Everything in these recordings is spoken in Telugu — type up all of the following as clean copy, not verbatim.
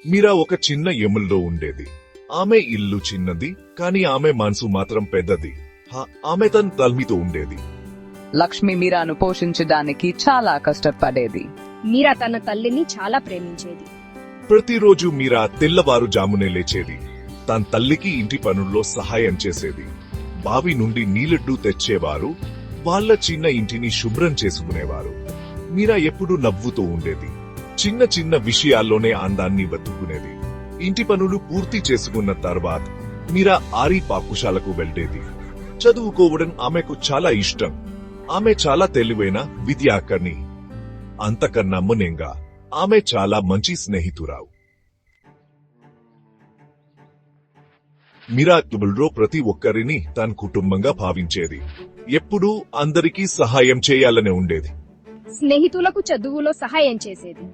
మీరా ఒక చిన్న ఎముల్లో ఉండేది. ఆమె ఇల్లు చిన్నది, కాని ఆమె మనసు మాత్రం పెద్దది. ఆమె తన తల్మితో ఉండేది. లక్ష్మి మీరాను పోషించడానికి చాలా కష్టపడేది. మీరా తన తల్లిని చాలా ప్రేమించేది. ప్రతిరోజు మీరా తెల్లవారుజామునే లేచేది. తన తల్లికి ఇంటి పనుల్లో సహాయం చేసేది. బావి నుండి నీళ్లు తెచ్చేవారు. వాళ్ళ చిన్న ఇంటిని శుభ్రం చేసుకునేవారు. మీరా ఎప్పుడూ నవ్వుతూ ఉండేది. చిన్న చిన్న విషయాల్లోనే అందాన్ని వెతుక్కునేది. ఇంటి పనులు పూర్తి చేసుకున్న తర్వాత మీరా ఆరి పాఠశాలకు వెళ్లేది. చదువుకోవడం ఆమెకు చాలా ఇష్టం. ఆమె చాలా తెలివైన విద్యాకర్ణి. అంతకన్నా ముఖ్యంగా ఆమె చాలా మంచి స్నేహితురావు. మీరా తుబుల్లో ప్రతి ఒక్కరిని తన కుటుంబంగా భావించేది. ఎప్పుడూ అందరికీ సహాయం చేయాలనే ఉండేది. స్నేహితులకు చదువులో సహాయం చేసేది.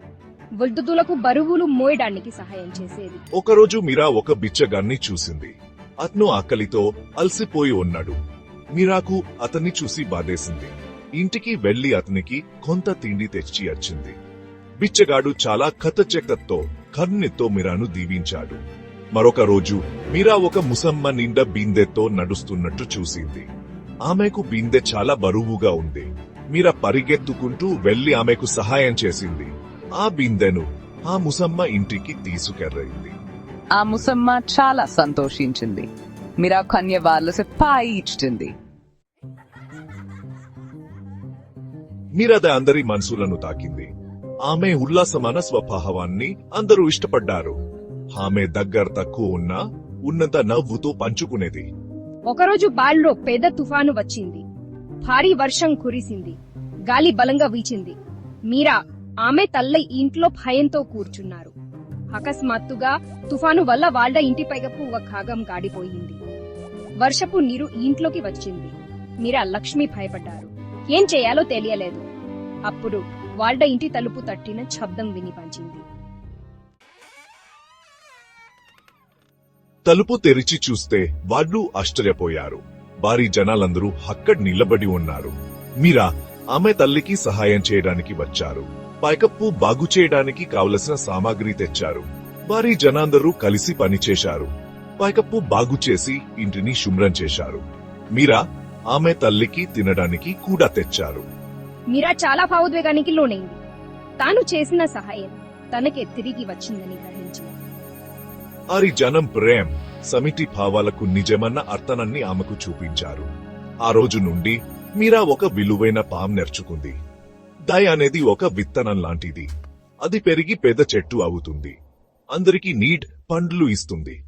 వృద్ధులకు బరువులు మోయడానికి సహాయం చేసేది. ఒకరోజు మీరా ఒక బిచ్చగాన్ని చూసింది. అతను ఆకలితో అలసిపోయి ఉన్నాడు. మీరాకు అతన్ని చూసి బాధేసింది. ఇంటికి వెళ్లి అతనికి కొంత తిండి తెచ్చి వచ్చింది. బిచ్చగాడు చాలా కథచెక్కతో కరుణతో మీరాను దీవించాడు. మరొక రోజు మీరా ఒక ముసమ్మ నిండా బిందెతో నడుస్తున్నట్టు చూసింది. ఆమెకు బిందె చాలా బరువుగా ఉంది. మీరా పరిగెత్తుకుంటూ వెళ్లి ఆమెకు సహాయం చేసింది. ఆ బిందెను ఆ ముసమ్మ ఇంటికి తీసుకెళ్లింది. ఆ ముసమ్మ చాలా సంతోషించింది. మీరా కన్య వాళ్ళకి పాయి ఇచ్చింది. మీరద అందరి మనసులను తాకింది. ఆమె ఉల్లాసమైన స్వభావాన్ని అందరూ ఇష్టపడ్డారు. ఆమె దగ్గర తక్కువ ఉన్నా ఉన్నంత నవ్వుతో పంచుకునేది. ఒకరోజు బాల్లో పెద్ద తుఫాను వచ్చింది. భారీ వర్షం కురిసింది. గాలి బలంగా వీచింది. మీరా ఆమె తల్లి ఇంట్లో భయంతో కూర్చున్నారు. అకస్మాత్తుగా తుఫాను వల్ల వాళ్ళ ఇంటి పైకప్పు ఒక భాగం గాడిపోయింది. వర్షపు నీరు ఇంట్లోకి వచ్చింది. మీరా లక్ష్మి భయపడ్డారు. ఏం చేయాలో తెలియలేదు. అప్పుడు వాళ్ళ ఇంటి తలుపు తట్టిన శబ్దం వినిపించింది. తలుపు తెరిచి చూస్తే వాళ్ళు ఆశ్చర్యపోయారు. భారీ జనాలందరూ అక్కడ నిలబడి ఉన్నారు. మీరా ఆమె తల్లికి సహాయం చేయడానికి వచ్చారు. పైకప్పు బాగు చేయడానికి కావలసిన సామాగ్రి తెచ్చారు. భారీ జనాందరూ కలిసి పనిచేశారు. పైకప్పు బాగు చేసి ఇంటిని శుభ్రం చేశారు. మీరా ఆమె తల్లికి తినడానికి కూడా తెచ్చారు. మీరా చాలా భావోద్వేగానికి లోనైంది. తాను చేసిన సహాయం తనకే తిరిగి వచ్చిందని గ్రహించింది. ఆరి జనం ప్రేమ్ సమితి భావాలకు నిజమన్న అర్థాన్ని ఆమెకు చూపించారు. ఆ రోజు నుండి మీరా ఒక విలువైన పాం నేర్చుకుంది. దయ అనేది ఒక విత్తనం లాంటిది. అది పెరిగి పెద్ద చెట్టు అవుతుంది. అందరికీ నీడ్ పండ్లు ఇస్తుంది.